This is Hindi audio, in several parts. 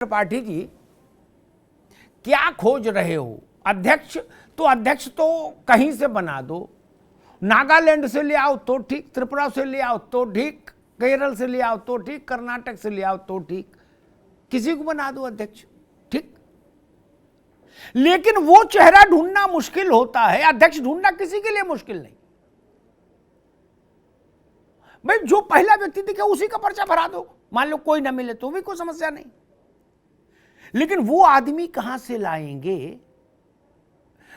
त्रिपाठी जी क्या खोज रहे हो? अध्यक्ष तो कहीं से बना दो, नागालैंड से ले आओ तो ठीक, त्रिपुरा से ले आओ तो ठीक, केरल से ले आओ तो ठीक, कर्नाटक से ले आओ तो ठीक, किसी को बना दो अध्यक्ष, ठीक। लेकिन वो चेहरा ढूंढना मुश्किल होता है, अध्यक्ष ढूंढना किसी के लिए मुश्किल नहीं। भाई जो पहला व्यक्ति दिखे उसी का पर्चा भरा दो, मान लो कोई ना मिले तो भी कोई समस्या नहीं। लेकिन वो आदमी कहां से लाएंगे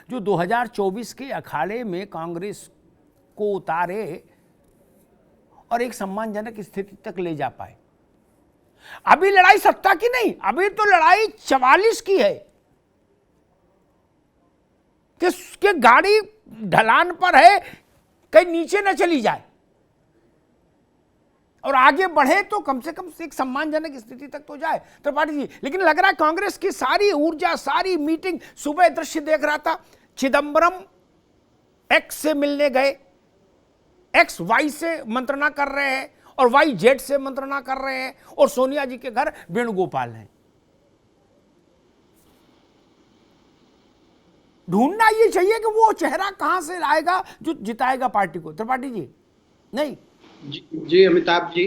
जो 2024 के अखाड़े में कांग्रेस को उतारे और एक सम्मानजनक स्थिति तक ले जा पाए? अभी लड़ाई सत्ता की नहीं, अभी तो लड़ाई 44 की है कि गाड़ी ढलान पर है, कहीं नीचे न चली जाए और आगे बढ़े तो कम से कम एक सम्मानजनक स्थिति तक तो जाए त्रिपाठी जी। लेकिन लग रहा है कांग्रेस की सारी ऊर्जा, सारी मीटिंग, सुबह दृश्य देख रहा था, चिदंबरम एक्स से मिलने गए, एक्स वाई से मंत्रणा कर रहे हैं और वाई जेड से मंत्रणा कर रहे हैं, और सोनिया जी के घर वेणुगोपाल हैं। ढूंढना ये चाहिए कि वो चेहरा कहां से लाएगा जो जिताएगा पार्टी को। त्रिपाठी जी नहीं जी अमिताभ जी,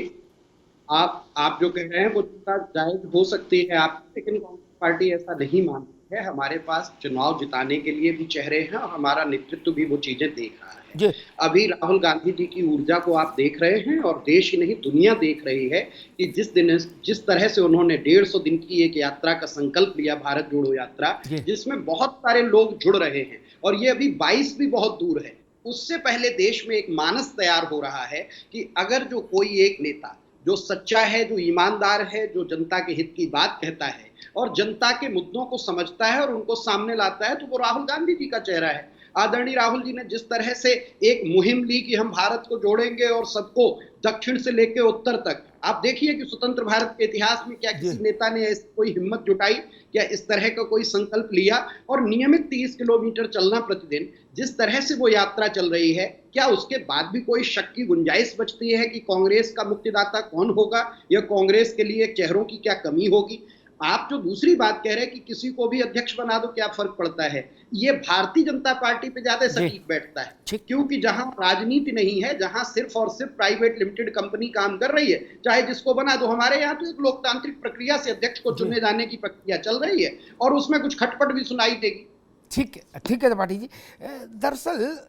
आप जो कह रहे हैं वो जायज हो सकती है आप, लेकिन कांग्रेस पार्टी ऐसा नहीं मानती है। हमारे पास चुनाव जिताने के लिए भी चेहरे हैं और हमारा नेतृत्व भी वो चीजें देख रहा है। अभी राहुल गांधी जी की ऊर्जा को आप देख रहे हैं और देश ही नहीं दुनिया देख रही है कि जिस तरह से उन्होंने 150 दिन की एक यात्रा का संकल्प लिया, भारत जोड़ो यात्रा, जिसमें बहुत सारे लोग जुड़ रहे हैं और ये अभी 22 भी बहुत दूर है। उससे पहले देश में एक मानस तैयार हो रहा है कि अगर जो कोई एक नेता जो सच्चा है, जो ईमानदार है, जो जनता के हित की बात कहता है और जनता के मुद्दों को समझता है और उनको सामने लाता है, तो वो राहुल गांधी जी का चेहरा है। आदरणीय राहुल जी ने जिस तरह से एक मुहिम ली कि हम भारत को जोड़ेंगे और सबको दक्षिण से लेकर उत्तर तक, आप देखिए कि स्वतंत्र भारत के इतिहास में क्या किसी नेता ने कोई हिम्मत जुटाई, क्या इस तरह का कोई संकल्प लिया? और नियमित 30 किलोमीटर चलना प्रतिदिन, जिस तरह से वो यात्रा चल रही है, क्या उसके बाद भी कोई शक की गुंजाइश बचती है कि कांग्रेस का मुक्तिदाता कौन होगा या कांग्रेस के लिए चेहरों की क्या कमी होगी? आप जो दूसरी बात कह रहे हैं कि किसी को भी अध्यक्ष बना दो क्या फर्क पड़ता है, ये भारतीय जनता पार्टी पे ज्यादा सटीक बैठता है, क्योंकि जहां राजनीति नहीं है, जहां सिर्फ और सिर्फ प्राइवेट लिमिटेड कंपनी काम कर रही है, चाहे जिसको बना दो। हमारे यहाँ तो एक लोकतांत्रिक प्रक्रिया से अध्यक्ष को चुने जाने की प्रक्रिया चल रही है और उसमें कुछ खटपट भी सुनाई देगी। ठीक है त्रिपाठी जी। दरअसल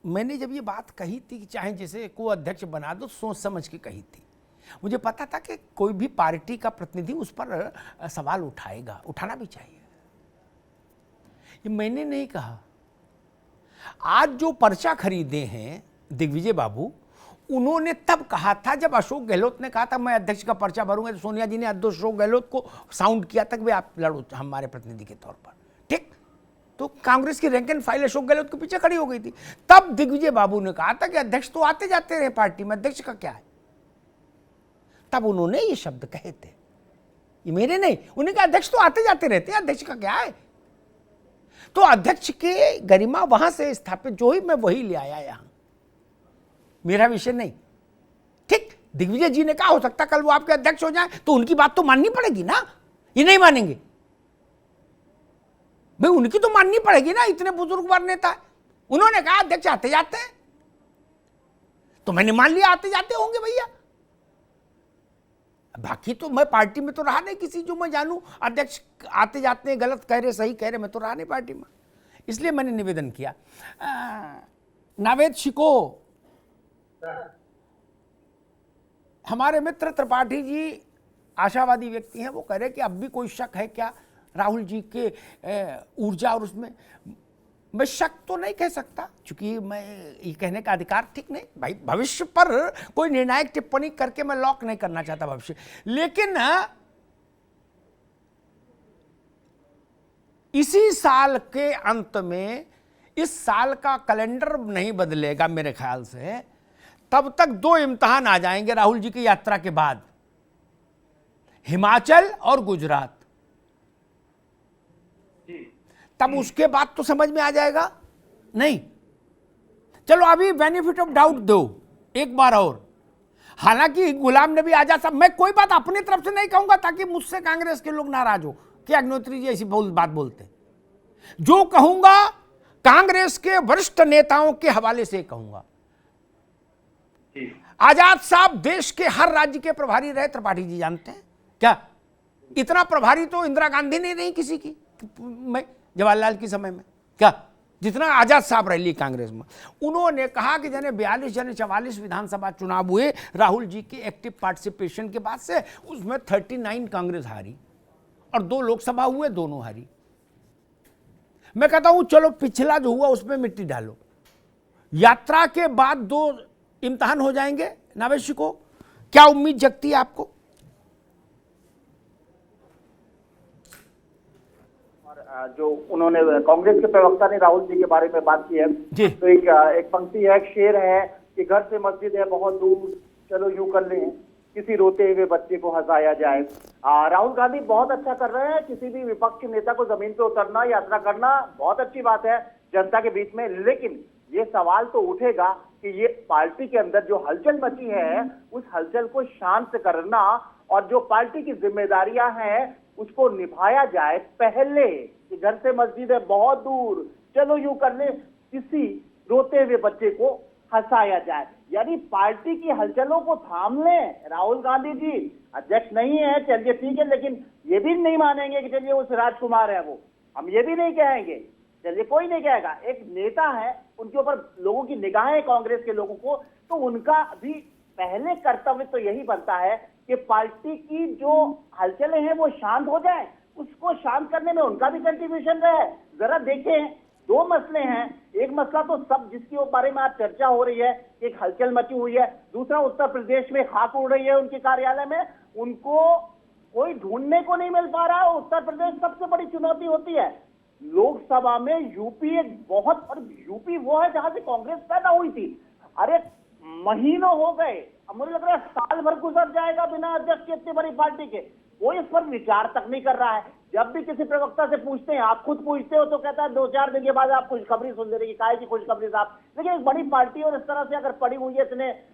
मैंने जब ये बात कही थी कि चाहे जैसे को अध्यक्ष बना दो, सोच समझ के कही थी। मुझे पता था कि कोई भी पार्टी का प्रतिनिधि उस पर सवाल उठाएगा, उठाना भी चाहिए। ये मैंने नहीं कहा। आज जो पर्चा खरीदे हैं दिग्विजय बाबू, उन्होंने तब कहा था जब अशोक गहलोत ने कहा था मैं अध्यक्ष का पर्चा भरूंगा, तो सोनिया जी ने अशोक गहलोत को साउंड किया था कि भाई आप लड़ो हमारे प्रतिनिधि के तौर पर, ठीक। तो कांग्रेस की rank and file Ashok Gehlot के पीछे खड़ी हो गई थी। तब दिग्विजय बाबू ने कहा था कि अध्यक्ष तो आते जाते रहे पार्टी में, अध्यक्ष का क्या है। तब उन्होंने ये शब्द कहे थे, ये मेरे नहीं। उन्होंने कहा अध्यक्ष तो आते जाते रहते हैं, अध्यक्ष का क्या है। तो अध्यक्ष के गरिमा वहां से स्थापित जो ही मैं वही ले आया यहां, मेरा विषय नहीं, ठीक। दिग्विजय जी ने कहा हो सकता कल वो आपके अध्यक्ष हो जाए, तो उनकी बात तो माननी पड़ेगी ना, ये नहीं मानेंगे भाई, उनकी तो माननी पड़ेगी ना, इतने बुजुर्गवार नेता। उन्होंने कहा अध्यक्ष आते जाते हैं, तो मैंने मान लिया आते जाते होंगे भैया। बाकी तो मैं पार्टी में तो रहा नहीं किसी जो मैं जानूं अध्यक्ष आते जाते हैं, गलत कह रहे सही कह रहे, मैं तो रहा नहीं पार्टी में, इसलिए मैंने निवेदन किया। नावेद शिको, हमारे मित्र त्रिपाठी जी आशावादी व्यक्ति हैं, वो कह रहे कि अब भी कोई शक है क्या राहुल जी के ऊर्जा और उसमें। मैं शक तो नहीं कह सकता, क्योंकि मैं ये कहने का अधिकार ठीक नहीं भाई, भविष्य पर कोई निर्णायक टिप्पणी करके मैं लॉक नहीं करना चाहता भविष्य। लेकिन इसी साल के अंत में, इस साल का कैलेंडर नहीं बदलेगा मेरे ख्याल से, तब तक 2 इम्तिहान आ जाएंगे राहुल जी की यात्रा के बाद, हिमाचल और गुजरात। तब उसके बाद तो समझ में आ जाएगा। नहीं, चलो अभी बेनिफिट ऑफ डाउट दो एक बार और, हालांकि गुलाम नबी आजाद साहब, मैं कोई बात अपनी तरफ से नहीं कहूंगा ताकि मुझसे कांग्रेस के लोग नाराज हो कि अग्निहोत्री जी ऐसी बात बोलते हैं। जो कहूंगा कांग्रेस के वरिष्ठ नेताओं के हवाले से कहूंगा। आजाद साहब देश के हर राज्य के प्रभारी रहे, त्रिपाठी जी जानते हैं क्या? इतना प्रभारी तो इंदिरा गांधी ने नहीं किसी की, मैं जवाहरलाल के समय में, क्या जितना आजाद साहब रही कांग्रेस में। उन्होंने कहा कि जने 42 जने 44 विधानसभा चुनाव हुए राहुल जी के एक्टिव पार्टिसिपेशन के बाद से, उसमें 39 कांग्रेस हारी और 2 लोकसभा हुए, दोनों हारी। मैं कहता हूं चलो पिछला जो हुआ उसमें मिट्टी डालो, यात्रा के बाद 2 इम्तिहान हो जाएंगे नावेशी को, क्या उम्मीद जगती है आपको? जो उन्होंने कांग्रेस के प्रवक्ता ने राहुल जी के बारे में बात की है, तो एक पंक्ति है, एक शेर है कि घर से मस्जिद है बहुत दूर, चलो यूं कर लें किसी रोते हुए बच्चे को हंसाया जाए। राहुल गांधी बहुत अच्छा कर रहे हैं, किसी भी विपक्ष के नेता को जमीन पे उतरना, यात्रा करना बहुत अच्छी बात है जनता के बीच में। लेकिन ये सवाल तो उठेगा कि ये पार्टी के अंदर जो हलचल मची है उस हलचल को शांत करना और जो पार्टी की जिम्मेदारियां हैं उसको निभाया जाए पहले। कि घर से मस्जिद है बहुत दूर, चलो यूं कर ले किसी रोते हुए बच्चे को हंसाया जाए, यानी पार्टी की हलचलों को थाम लें। राहुल गांधी जी अध्यक्ष नहीं है, चलिए ठीक है, लेकिन ये भी नहीं मानेंगे कि चलिए उस राजकुमार है वो, हम ये भी नहीं कहेंगे, चलिए कोई नहीं कहेगा, एक नेता है, उनके ऊपर लोगों की निगाहें कांग्रेस के लोगों को, तो उनका भी पहले कर्तव्य तो यही बनता है कि पार्टी की जो हलचलें हैं वो शांत हो जाए, उसको शांत करने में उनका भी कंट्रीब्यूशन रहे। जरा देखें, 2 मसले हैं, एक मसला तो सब जिसके बारे में आज चर्चा हो रही है, एक हलचल मची हुई है, दूसरा उत्तर प्रदेश में खाक उड़ रही है उनके कार्यालय में, उनको कोई ढूंढने को नहीं मिल पा रहा। उत्तर प्रदेश सबसे बड़ी चुनौती होती है लोकसभा में, यूपी एक बहुत, और यूपी वो है जहां से कांग्रेस पैदा हुई थी। अरे महीनों हो गए, अब मुझे लग रहा है साल भर गुजर जाएगा बिना अध्यक्ष की इतनी बड़ी पार्टी के, कोई इस पर विचार तक नहीं कर रहा है। जब भी किसी प्रवक्ता से पूछते हैं, आप खुद पूछते हो तो कहता है 2-4 दिन के बाद आप खुशखबरी सुन ले रही, काहे की खुशखबरी साहब। लेकिन एक बड़ी पार्टी और इस तरह से अगर पड़ी हुई है,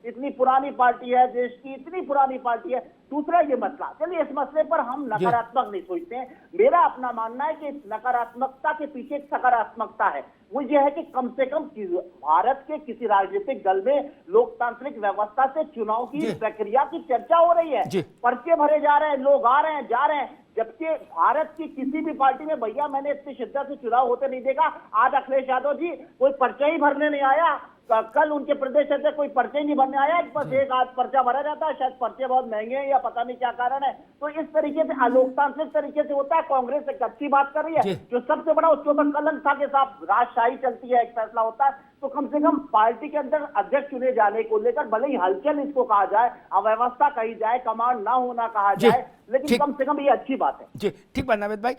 इतनी पुरानी पार्टी है, देश की इतनी पुरानी पार्टी है। दूसरा ये मसला, चलिए इस मसले पर हम नकारात्मक नहीं सोचते हैं, मेरा अपना मानना है कि नकारात्मकता के पीछे एक सकारात्मकता है, वो ये है कि कम से कम भारत के किसी राजनीतिक दल में लोकतांत्रिक व्यवस्था से चुनाव की प्रक्रिया की चर्चा हो रही है, पर्चे भरे जा रहे हैं, लोग आ रहे हैं जा रहे हैं। जबकि भारत की किसी भी पार्टी में भैया मैंने इतनी शिद्दत से चुनाव होते नहीं देखा। आज अखिलेश यादव जी कोई पर्चा ही भरने नहीं आया, कल उनके प्रदेश अध्यक्ष कोई पर्चे नहीं भरने आया, बस एक आध पर्चा भरा जाता है, शायद पर्चे बहुत महंगे हैं या पता नहीं क्या कारण है। तो इस तरीके से अलोकतांत्रिक तरीके से होता है। कांग्रेस एक अच्छी बात कर रही है, जो सबसे बड़ा उसके ऊपर कलंक था कि साहब राजशाही चलती है, एक फैसला होता है, तो कम से कम पार्टी के अंदर अध्यक्ष चुने जाने को लेकर भले ही हलचल इसको कहा जाए, अव्यवस्था कही जाए, कमांड ना होना कहा जाए, लेकिन कम से कम ये अच्छी बात है। जी ठीक बात नावेद भाई।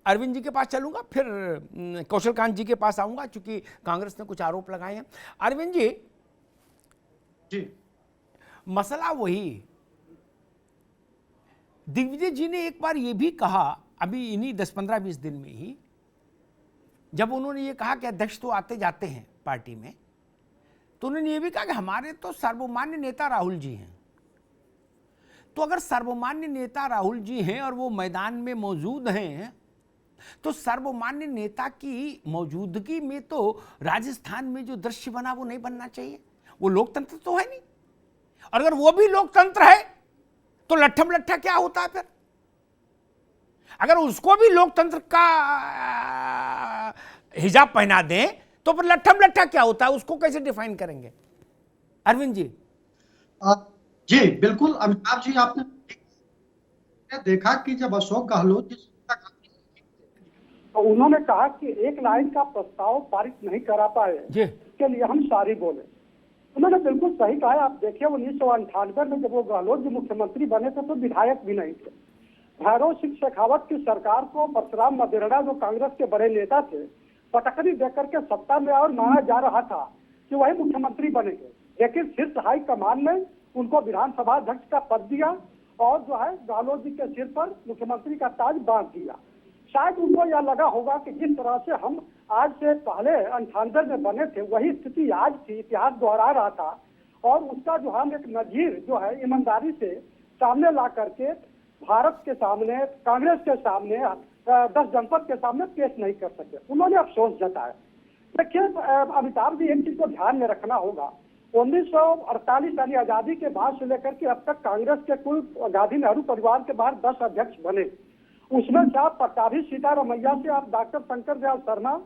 अरविंद जी के पास चलूंगा, फिर कौशल कांत जी के पास आऊंगा, क्योंकि कांग्रेस ने कुछ आरोप लगाए हैं। अरविंद जी, मसला वही, दिग्विजय जी ने एक बार ये भी कहा अभी इन्हीं 10-15-20 दिन में ही, जब उन्होंने ये कहा कि अध्यक्ष तो आते जाते हैं पार्टी में, तो उन्होंने ये भी कहा कि हमारे तो सर्वमान्य नेता राहुल जी हैं। तो अगर सर्वमान्य नेता राहुल जी हैं और वो मैदान में मौजूद हैं, तो सर्वमान्य नेता की मौजूदगी में तो राजस्थान में जो दृश्य बना वो नहीं बनना चाहिए। वो लोकतंत्र तो है नहीं, और अगर वो भी लोकतंत्र है तो लट्ठम लट्ठा क्या होता है फिर? अगर उसको भी लोकतंत्र का हिजाब पहना दें तो फिर लट्ठम लट्ठा क्या होता है, उसको कैसे डिफाइन करेंगे? अरविंद जी। जी बिल्कुल अमिताभ जी, आपने देखा कि जब अशोक गहलोत तो उन्होंने कहा कि एक लाइन का प्रस्ताव पारित नहीं करा पाए, इसके लिए हम सॉरी बोले। उन्होंने बिल्कुल सही कहा। आप देखिए 1998 में जब वो गहलोत जी मुख्यमंत्री बने थे तो विधायक भी नहीं थे। भैरव सिंह शेखावत की सरकार को परशुराम मदेरणा जो कांग्रेस के बड़े नेता थे, पटकनी देकर के सत्ता में और माना जा रहा था कि वही मुख्यमंत्री बनेंगे, लेकिन शीर्ष हाई कमान ने उनको विधानसभा अध्यक्ष का पद दिया और जो है गहलोत जी के सिर पर मुख्यमंत्री का ताज बांध दिया। शायद उनको यह लगा होगा कि जिस तरह से हम आज से पहले 98 में बने थे वही स्थिति आज थी, इतिहास दोहरा रहा था और उसका जो हम एक नजीर जो है ईमानदारी से सामने ला करके भारत के सामने, कांग्रेस के सामने, 10 जनपद के सामने पेश नहीं कर सके। उन्होंने अफसोस जताया। देखिए अमिताभ जी, एक चीज को ध्यान में रखना होगा, 1948 यानी आजादी के बाद से लेकर के अब तक कांग्रेस के कुल गांधी नेहरू परिवार के बाहर 10 अध्यक्ष बने। उसमें से आप पट्टाभी सीतारमैया से आप डॉक्टर शंकर दयाल शर्मा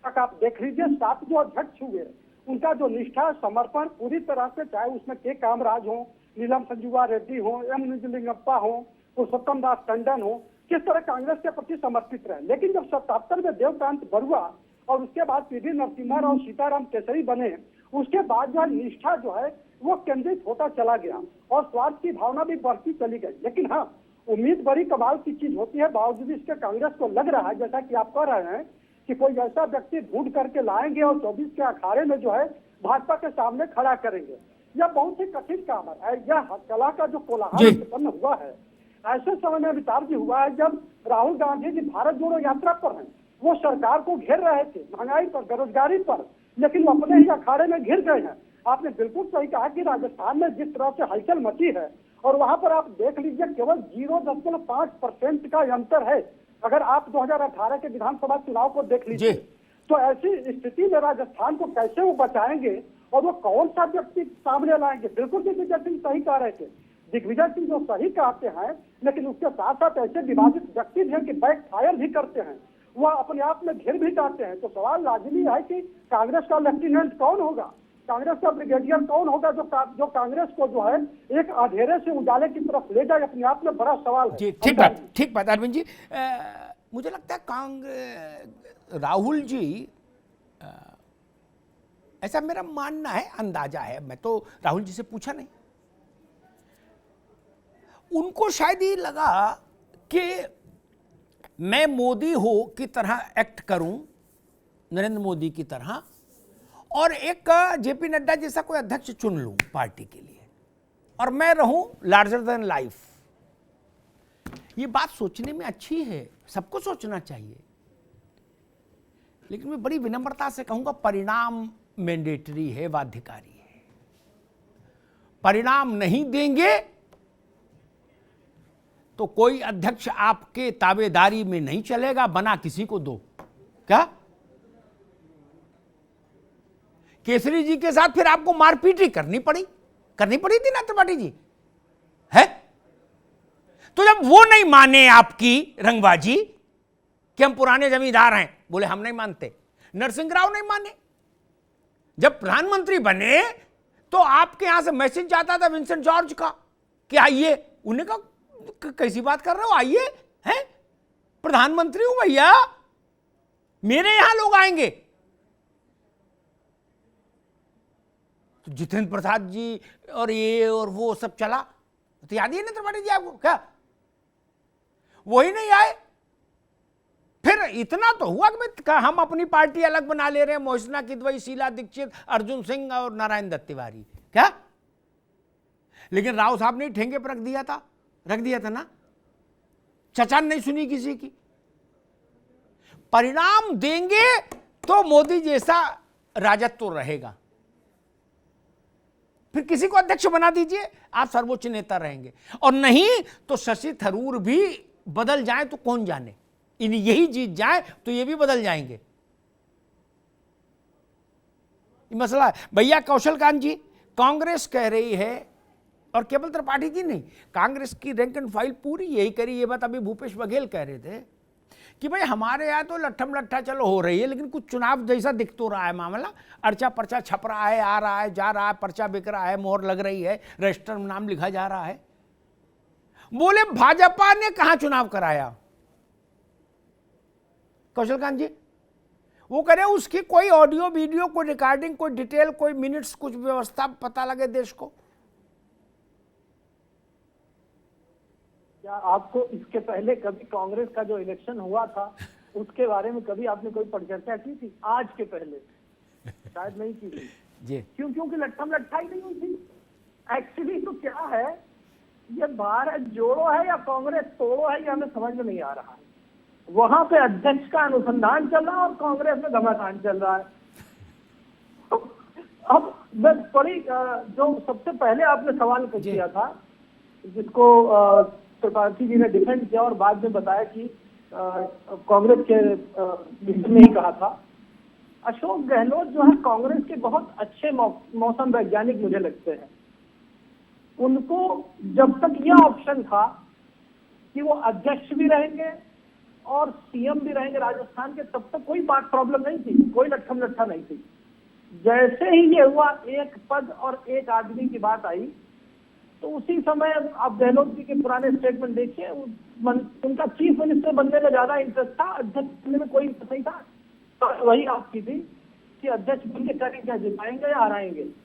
तक आप देख लीजिए, 7 जो अध्यक्ष हुए, उनका जो निष्ठा, समर्पण पूरी तरह से, चाहे उसमें के कामराज हो, नीलम संजीवा रेड्डी हो, एम निजलिंगप्पा हो, पुरुषोत्तम दास टंडन हो, किस तरह कांग्रेस के प्रति समर्पित रहे। लेकिन जब 77 में देवकांत बरुआ और उसके बाद पीवी नरसिम्हा और सीताराम केसरी बने, उसके बाद जो निष्ठा जो है वो केंद्रित होता चला गया और स्वार्थ की भावना भी बढ़ती चली गई। लेकिन हाँ, उम्मीद बड़ी कमाल की चीज होती है। बावजूद इसके कांग्रेस को लग रहा है, जैसा कि आप कह रहे हैं, कि कोई ऐसा व्यक्ति ढूंढ करके लाएंगे और 24 के अखाड़े में जो है भाजपा के सामने खड़ा करेंगे। यह बहुत ही कठिन काम है। यह कला का जो कोलाहल उत्पन्न हुआ है, ऐसे समय में अमिताभ जी हुआ है जब राहुल गांधी जी भारत जोड़ो यात्रा पर हैं। वो सरकार को घेर रहे थे महंगाई पर, बेरोजगारी पर, लेकिन वो अपने ही अखाड़े में घिर गए हैं। आपने बिल्कुल सही कहा कि राजस्थान में जिस तरह से हलचल मची है, और वहां पर आप देख लीजिए केवल 0.5% का अंतर है। अगर आप 2018 के विधानसभा चुनाव को देख लीजिए, तो ऐसी स्थिति में राजस्थान को कैसे वो बचाएंगे और वो कौन सा व्यक्ति सामने लाएंगे। बिल्कुल दिग्विजय सिंह सही कह रहे थे, दिग्विजय सिंह जो सही कहते हैं, लेकिन उसके साथ साथ ऐसे विभाजित व्यक्ति हैं कि बैक फायर भी करते हैं, वह अपने आप में घिर भी जाते हैं। तो सवाल लाजमी है कि कांग्रेस का लेफ्टिनेंट कौन होगा, कांग्रेस का ब्रिगेडियर कौन होगा जो कांग्रेस को जो है एक अंधेरे से उजाले की तरफ ले जाए, अपने आप में बड़ा सवाल है। ठीक बात अरविंद जी। मुझे लगता है राहुल जी, ऐसा मेरा मानना है, अंदाजा है, मैं तो राहुल जी से पूछा नहीं, उनको शायद ये लगा कि मैं मोदी हो की तरह एक्ट करूं, नरेंद्र मोदी की तरह, और एक जेपी नड्डा जैसा कोई अध्यक्ष चुन लूं पार्टी के लिए, और मैं रहूं लार्जर देन लाइफ। ये बात सोचने में अच्छी है, सबको सोचना चाहिए, लेकिन मैं बड़ी विनम्रता से कहूंगा परिणाम मैंडेटरी है, बाध्यकारी है। परिणाम नहीं देंगे तो कोई अध्यक्ष आपके ताबेदारी में नहीं चलेगा, बना किसी को दो। क्या केसरी जी के साथ फिर आपको मारपीट ही करनी पड़ी थी ना त्रिपाठी जी, है? तो जब वो नहीं माने आपकी रंगबाजी कि हम पुराने जमींदार हैं, बोले हम नहीं मानते, नरसिंह राव नहीं माने, जब प्रधानमंत्री बने तो आपके यहां से मैसेज जाता था विंसेंट जॉर्ज का कि आइए, उन्हें कहा कैसी बात कर रहे हो, आइए, हैं, प्रधानमंत्री हूं भैया, मेरे यहां लोग आएंगे। तो जितेंद्र प्रसाद जी और ये और वो सब चला, तो याद ही है ना त्रिपाठी जी आपको, क्या वही नहीं आए? फिर इतना तो हुआ कि हम अपनी पार्टी अलग बना ले रहे हैं, मोहसिना किदवई, शीला दीक्षित, अर्जुन सिंह और नारायण दत्त तिवारी, क्या? लेकिन राव साहब ने ठेंगे पर रख दिया था ना, चचा नहीं सुनी किसी की। परिणाम देंगे तो मोदी जैसा राजत्व रहेगा, फिर किसी को अध्यक्ष बना दीजिए, आप सर्वोच्च नेता रहेंगे, और नहीं तो शशि थरूर भी बदल जाए तो कौन जाने, यही जीत जाए तो ये भी बदल जाएंगे। ये मसला है भैया। कौशलकांत जी, कांग्रेस कह रही है, और केवल त्रिपाठी जी नहीं, कांग्रेस की रैंक एंड फाइल पूरी यही करी। ये बात अभी भूपेश बघेल कह रहे थे कि भाई हमारे यहाँ तो लट्ठम लट्ठा चलो हो रही है, लेकिन कुछ चुनाव जैसा दिख तो रहा है मामला, अर्चा पर्चा छप रहा है, आ रहा है, जा रहा है, पर्चा बिक रहा है, मोहर लग रही है, रजिस्टर में नाम लिखा जा रहा है। बोले भाजपा ने कहां चुनाव कराया? कौशलकांत जी, वो कह रहे उसकी कोई ऑडियो वीडियो, कोई रिकॉर्डिंग, कोई डिटेल, कोई मिनट्स, कुछ व्यवस्था पता लगे देश को। क्या आपको इसके पहले कभी कांग्रेस का जो इलेक्शन हुआ था उसके बारे में कभी आपने कोई परिचर्चा की थी? आज के पहले शायद नहीं की थी जी। क्योंकि लट्ठम लट्ठा ही नहीं हुई थी। एक्चुअली तो क्या है, ये भारत जोड़ो है या कांग्रेस तोड़ो है, ये हमें समझ में नहीं आ रहा है। वहां पे अध्यक्ष का अनुसंधान चल रहा है और कांग्रेस में घमासान चल रहा है। अब मैं बड़ी जो सबसे पहले आपने सवाल किया था, जिसको त्रिपाठी जी ने डिफेंड किया और बाद में बताया कि कांग्रेस के लीडर ने ही कहा था, अशोक गहलोत जो है कांग्रेस के बहुत अच्छे मौसम वैज्ञानिक मुझे लगते हैं। उनको जब तक यह ऑप्शन था कि वो अध्यक्ष भी रहेंगे और सीएम भी रहेंगे राजस्थान के, तब तक कोई बात प्रॉब्लम नहीं थी, कोई लट्ठम लट्ठा नहीं थी। जैसे ही ये हुआ एक पद और एक आदमी की बात आई, तो उसी समय आप गहलोत जी के पुराने स्टेटमेंट देखिए, उनका चीफ मिनिस्टर बनने में ज्यादा इंटरेस्ट था, अध्यक्ष बनने में कोई इंटरेस्ट नहीं था। तो वही आपकी थी कि अध्यक्ष बन के करें क्या, जिताएंगे या हराएंगे।